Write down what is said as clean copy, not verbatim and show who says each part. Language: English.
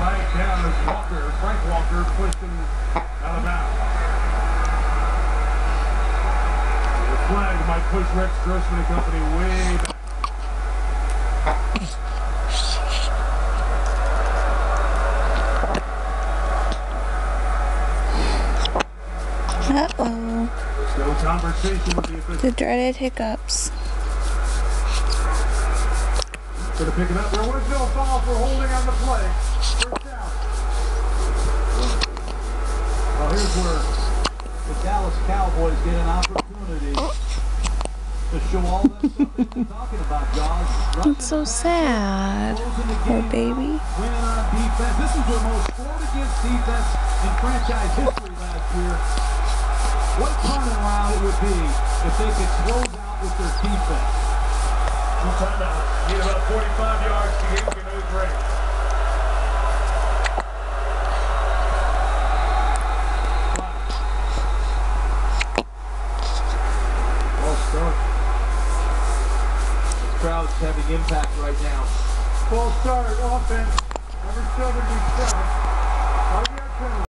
Speaker 1: right down as Frank Walker pushed him out of bounds. The flag might push Rex Grossman and company way back.
Speaker 2: Uh-oh.
Speaker 1: No conversation with the official.
Speaker 2: The dreaded hiccups.
Speaker 1: Going to pick it up. There was no foul for holding on the play. First down. Well, here's where the Dallas Cowboys get an opportunity to show all that stuff they've been talking about, Jaws.
Speaker 2: It's so sad. Poor baby.
Speaker 1: Winning on defense. This is their most scored against defense in franchise history last year. What turnaround it would be if they could close out with their defense. Two timeouts. Need about 45 yards to get into those range. False start. This crowd's having impact right now. False start, offense. Number 77.